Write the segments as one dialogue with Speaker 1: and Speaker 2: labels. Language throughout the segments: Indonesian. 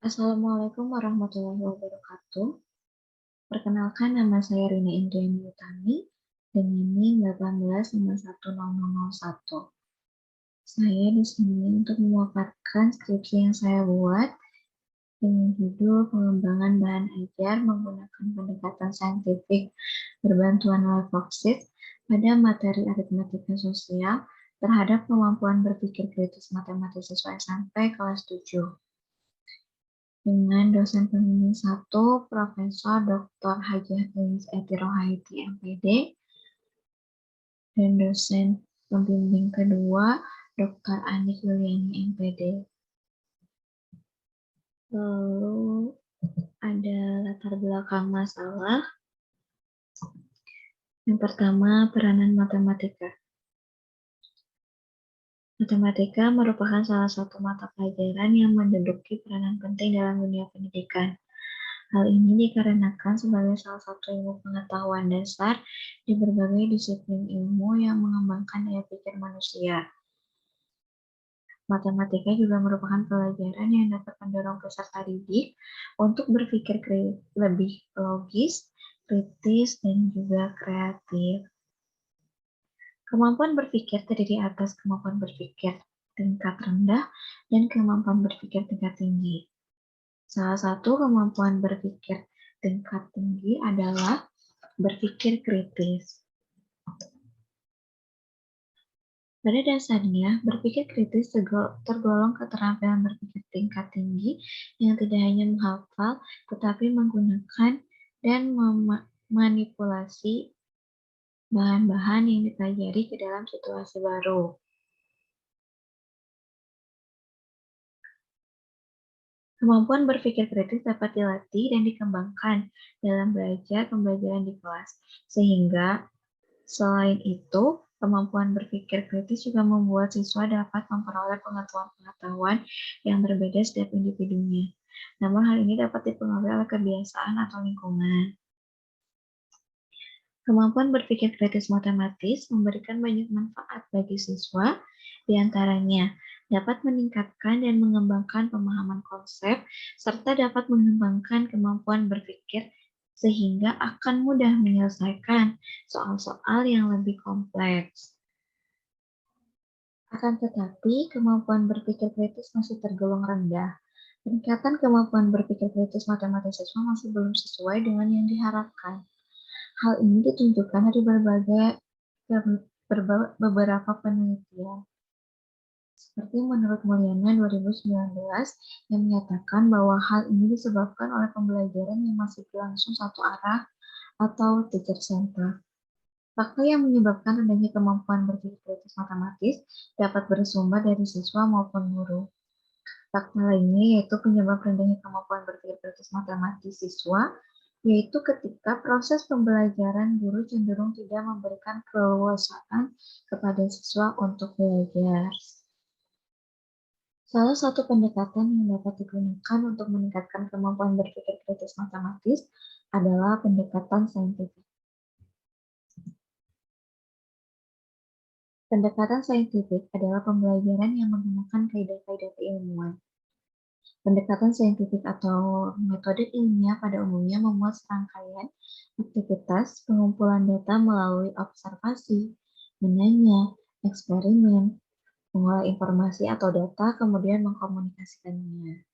Speaker 1: Assalamualaikum warahmatullahi wabarakatuh. Perkenalkan, nama saya Rina Indriani Utami dengan NIM 18510001. Saya di sini untuk memaparkan skripsi yang saya buat dengan judul pengembangan bahan ajar menggunakan pendekatan saintifik berbantuan Levoksit pada materi aritmatika sosial terhadap kemampuan berpikir kritis matematis siswa SMP kelas 7. Dengan dosen pembimbing 1, Profesor Dr. Hajah Tulis Eti Rohaiti, MPD, dan dosen pembimbing kedua, Dr. Anik Yuliani, MPD. Lalu ada latar belakang masalah. Yang pertama, peranan matematika. Matematika merupakan salah satu mata pelajaran yang menduduki peranan penting dalam dunia pendidikan. Hal ini dikarenakan sebagai salah satu ilmu pengetahuan dasar di berbagai disiplin ilmu yang mengembangkan daya pikir manusia. Matematika juga merupakan pelajaran yang dapat mendorong peserta didik untuk berpikir lebih logis, kritis, dan juga kreatif. Kemampuan berpikir terdiri atas kemampuan berpikir tingkat rendah dan kemampuan berpikir tingkat tinggi. Salah satu kemampuan berpikir tingkat tinggi adalah berpikir kritis. Pada dasarnya, berpikir kritis tergolong keterampilan berpikir tingkat tinggi yang tidak hanya menghafal, tetapi menggunakan dan memanipulasi bahan-bahan yang dipelajari ke dalam situasi baru. Kemampuan berpikir kritis dapat dilatih dan dikembangkan dalam pembelajaran di kelas, sehingga selain itu, kemampuan berpikir kritis juga membuat siswa dapat memperoleh pengetahuan-pengetahuan yang berbeda setiap individunya. Namun hal ini dapat dipengaruhi oleh kebiasaan atau lingkungan. Kemampuan berpikir kritis matematis memberikan banyak manfaat bagi siswa, diantaranya dapat meningkatkan dan mengembangkan pemahaman konsep, serta dapat mengembangkan kemampuan berpikir sehingga akan mudah menyelesaikan soal-soal yang lebih kompleks. Akan tetapi, kemampuan berpikir kritis masih tergolong rendah. Peningkatan kemampuan berpikir kritis matematis siswa masih belum sesuai dengan yang diharapkan. Hal ini ditunjukkan dari beberapa penelitian. Seperti menurut Mulyana 2019 yang menyatakan bahwa hal ini disebabkan oleh pembelajaran yang masih berlangsung satu arah atau teacher center. Faktor yang menyebabkan rendahnya kemampuan berpikir kritis matematis dapat bersumber dari siswa maupun guru. Faktor lainnya yaitu penyebab rendahnya kemampuan berpikir kritis matematis siswa, yaitu ketika proses pembelajaran guru cenderung tidak memberikan keleluasaan kepada siswa untuk belajar. Salah satu pendekatan yang dapat digunakan untuk meningkatkan kemampuan berpikir kritis matematis adalah pendekatan saintifik. Pendekatan saintifik adalah pembelajaran yang menggunakan kaidah-kaidah keilmuan. Pendekatan saintifik atau metode ilmiah pada umumnya memuat serangkaian aktivitas pengumpulan data melalui observasi, menanya, eksperimen, mengolah informasi atau data, kemudian mengkomunikasikannya.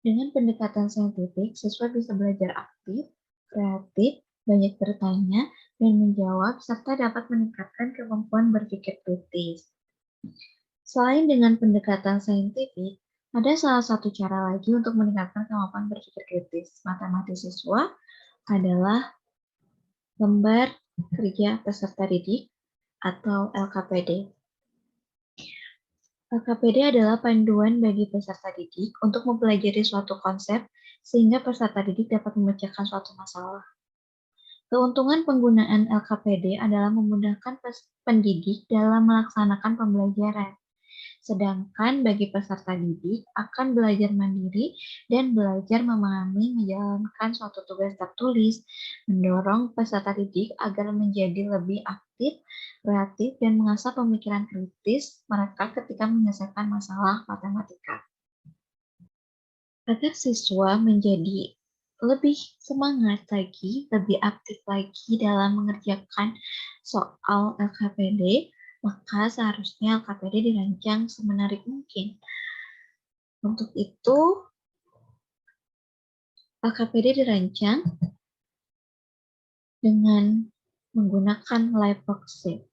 Speaker 1: Dengan pendekatan saintifik, siswa bisa belajar aktif, kreatif, banyak bertanya, dan menjawab, serta dapat meningkatkan kemampuan berpikir kritis. Selain dengan pendekatan saintifik, ada salah satu cara lagi untuk meningkatkan kemampuan berpikir kritis matematis siswa adalah lembar kerja peserta didik atau LKPD. LKPD adalah panduan bagi peserta didik untuk mempelajari suatu konsep sehingga peserta didik dapat memecahkan suatu masalah. Keuntungan penggunaan LKPD adalah memudahkan pendidik dalam melaksanakan pembelajaran. Sedangkan bagi peserta didik akan belajar mandiri dan belajar memahami menjalankan suatu tugas tertulis, mendorong peserta didik agar menjadi lebih aktif, kreatif, dan mengasah pemikiran kritis mereka ketika menyelesaikan masalah matematika. agar siswa menjadi lebih semangat lagi, lebih aktif lagi dalam mengerjakan soal LKPD, maka seharusnya LKPD dirancang semenarik mungkin. Untuk itu, LKPD dirancang dengan menggunakan live worksheet.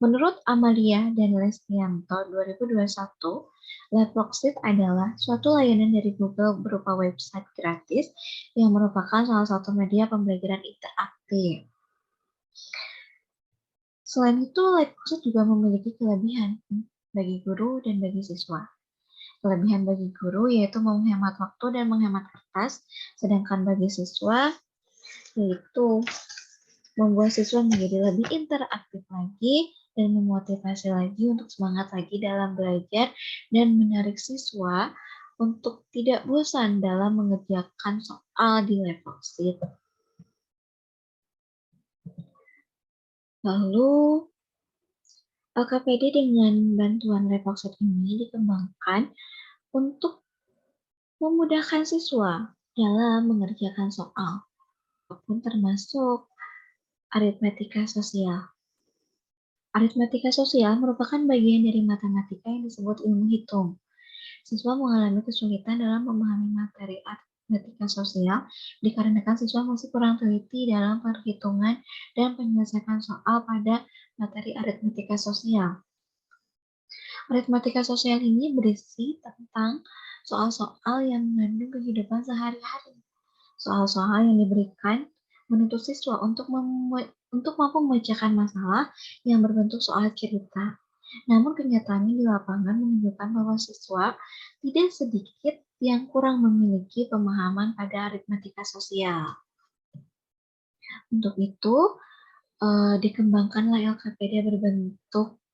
Speaker 1: Menurut Amalia dan Lestianto 2021, Live Worksheet adalah suatu layanan dari Google berupa website gratis yang merupakan salah satu media pembelajaran interaktif. Selain itu, Live Worksheet juga memiliki kelebihan bagi guru dan bagi siswa. Kelebihan bagi guru yaitu menghemat waktu dan menghemat kertas, sedangkan bagi siswa yaitu membuat siswa menjadi lebih interaktif lagi dan memotivasi lagi untuk semangat lagi dalam belajar dan menarik siswa untuk tidak bosan dalam mengerjakan soal di live worksheet. Lalu, LKPD dengan bantuan live worksheet ini dikembangkan untuk memudahkan siswa dalam mengerjakan soal, apapun termasuk aritmatika sosial. Aritmatika sosial merupakan bagian dari matematika yang disebut ilmu hitung. Siswa mengalami kesulitan dalam memahami materi aritmatika sosial dikarenakan siswa masih kurang teliti dalam perhitungan dan penyelesaian soal pada materi aritmatika sosial. Aritmatika sosial ini berisi tentang soal-soal yang mengandung kehidupan sehari-hari. Soal-soal yang diberikan menuntut siswa untuk mampu memecahkan masalah yang berbentuk soal cerita. Namun kenyataannya di lapangan menunjukkan bahwa siswa tidak sedikit yang kurang memiliki pemahaman pada aritmatika sosial. Untuk itu, dikembangkanlah LKPD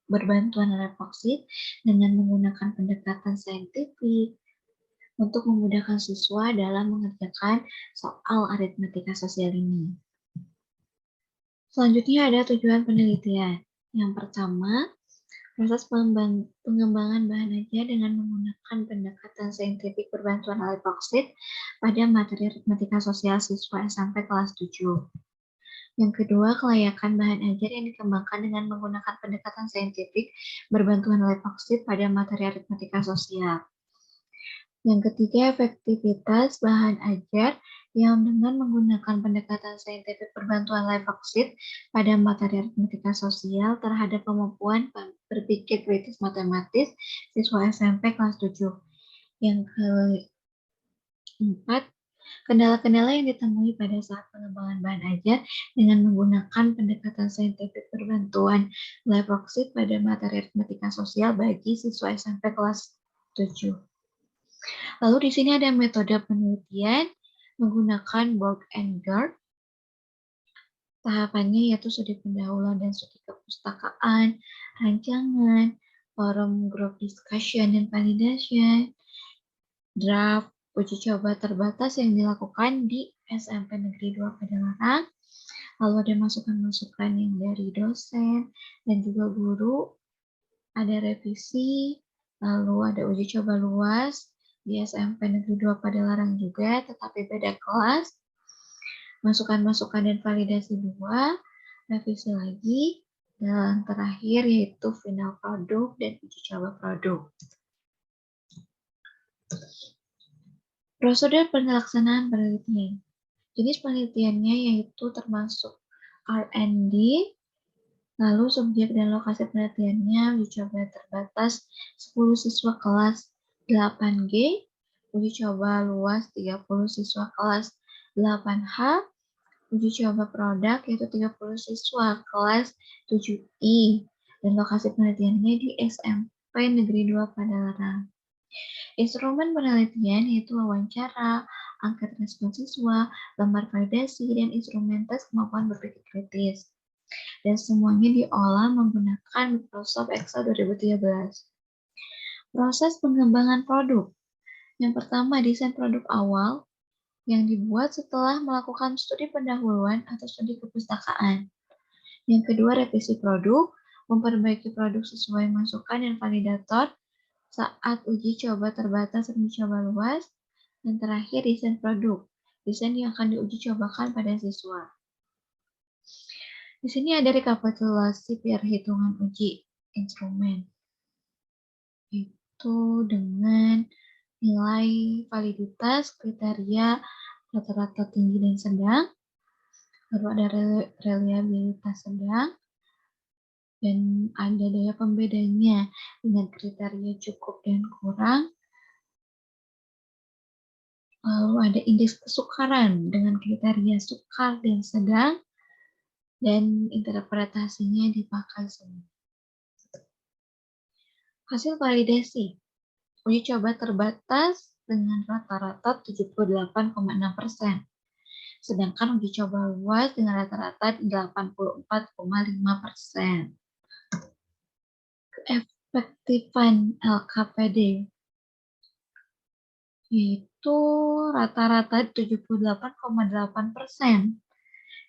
Speaker 1: berbantuan live worksheet dengan menggunakan pendekatan saintifik untuk memudahkan siswa dalam mengerjakan soal aritmatika sosial ini. Selanjutnya ada tujuan penelitian. Yang pertama, proses pengembangan bahan ajar dengan menggunakan pendekatan saintifik berbantuan live worksheet pada materi aritmatika sosial siswa SMP kelas 7. Yang kedua, kelayakan bahan ajar yang dikembangkan dengan menggunakan pendekatan saintifik berbantuan live worksheet pada materi aritmatika sosial. Yang ketiga, efektivitas bahan ajar yang dengan menggunakan pendekatan saintifik berbantuan live worksheet pada materi aritmatika sosial terhadap kemampuan berpikir kritis matematis siswa SMP kelas 7. Yang keempat, kendala-kendala yang ditemui pada saat pengembangan bahan ajar dengan menggunakan pendekatan saintifik berbantuan live worksheet pada materi aritmatika sosial bagi siswa SMP kelas 7. Lalu di sini ada metode penelitian menggunakan Borg and Gard. Tahapannya yaitu studi pendahuluan dan studi kepustakaan, rancangan, forum group discussion dan validation, draft, uji coba terbatas yang dilakukan di SMP Negeri 2 Padalarang, lalu ada masukan-masukan yang dari dosen dan juga guru, ada revisi, lalu ada uji coba luas di SMP Negeri 2 Padalarang juga, tetapi beda kelas, masukan-masukan dan validasi 2, revisi lagi, dan terakhir yaitu final produk dan uji coba produk. Prosedur pelaksanaan penelitian. Jenis penelitiannya yaitu termasuk R&D, lalu subjek dan lokasi penelitiannya uji coba terbatas 10 siswa kelas 8G, uji coba luas 30 siswa kelas 8H, uji coba produk yaitu 30 siswa kelas 7I, dan lokasi penelitiannya di SMP Negeri 2 Padalarang. Instrumen penelitian yaitu wawancara, angket respon siswa, lembar validasi, dan instrumen tes kemampuan berpikir kritis. Dan semuanya diolah menggunakan Microsoft Excel 2013. Proses pengembangan produk. Yang pertama, desain produk awal yang dibuat setelah melakukan studi pendahuluan atau studi kepustakaan. Yang kedua, revisi produk, memperbaiki produk sesuai masukan dan validator saat uji coba terbatas dan uji coba luas, dan terakhir desain produk, desain yang akan diuji cobakan pada siswa. Di sini ada rekapitulasi perhitungan uji instrumen, itu dengan nilai validitas, kriteria, rata-rata tinggi dan sedang, lalu ada reliabilitas sedang, dan ada daya pembedanya dengan kriteria cukup dan kurang. Lalu ada indeks kesukaran dengan kriteria sukar dan sedang, dan interpretasinya dipakai semua. Hasil validasi. Uji coba terbatas dengan rata-rata 78,6%. Sedangkan uji coba luas dengan rata-rata 84,5%. Keefektifan LKPD yaitu rata-rata 78,8%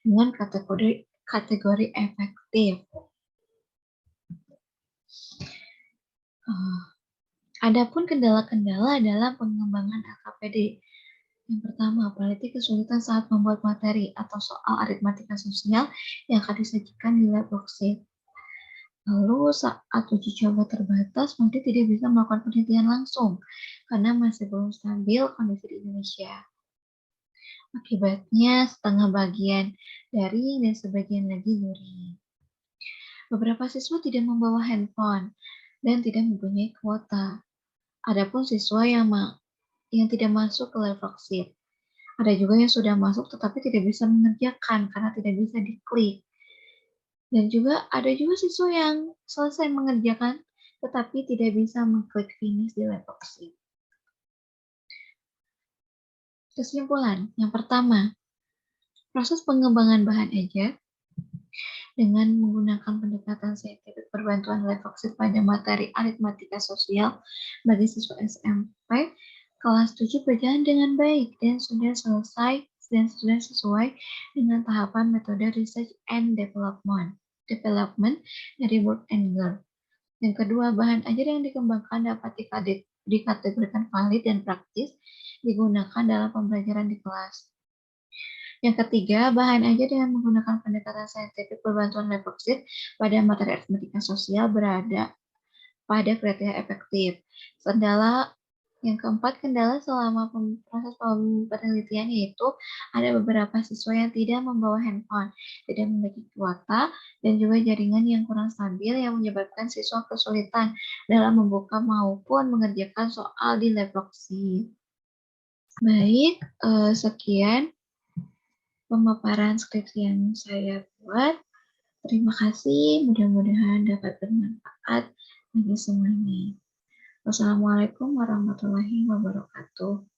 Speaker 1: dengan kategori efektif. Adapun kendala-kendala dalam pengembangan LKPD. Yang pertama, peneliti kesulitan saat membuat materi atau soal aritmatika sosial yang akan disajikan di lab worksheet. Lalu saat uji coba terbatas, peneliti tidak bisa melakukan penelitian langsung karena masih belum stabil kondisi di Indonesia. Akibatnya setengah bagian daring dan sebagian lagi luring. Beberapa siswa tidak membawa handphone dan tidak mempunyai kuota. Adapun siswa yang tidak masuk ke lab worksheet. Ada juga yang sudah masuk tetapi tidak bisa mengerjakan karena tidak bisa diklik. Dan juga ada juga siswa yang selesai mengerjakan tetapi tidak bisa mengklik finish di lab worksheet. Kesimpulan, yang pertama, proses pengembangan bahan ajar dengan menggunakan pendekatan saintifik perbantuan lab worksheet pada materi aritmatika sosial bagi siswa SMP kelas 7 berjalan dengan baik dan sudah selesai dan sudah sesuai dengan tahapan metode research and development dari World Engel. Yang kedua, bahan ajar yang dikembangkan dapat dikategorikan valid dan praktis digunakan dalam pembelajaran di kelas. Yang ketiga, bahan ajar dengan menggunakan pendekatan saintifik perbantuan lab worksheet pada materi aritmatika sosial berada pada kriteria efektif. Yang keempat, kendala selama proses penelitian yaitu ada beberapa siswa yang tidak membawa handphone, tidak memiliki kuota, dan juga jaringan yang kurang stabil yang menyebabkan siswa kesulitan dalam membuka maupun mengerjakan soal di lab worksheet. Baik, sekian pemaparan skripsi yang saya buat. Terima kasih, mudah-mudahan dapat bermanfaat bagi semuanya. Wassalamualaikum warahmatullahi wabarakatuh.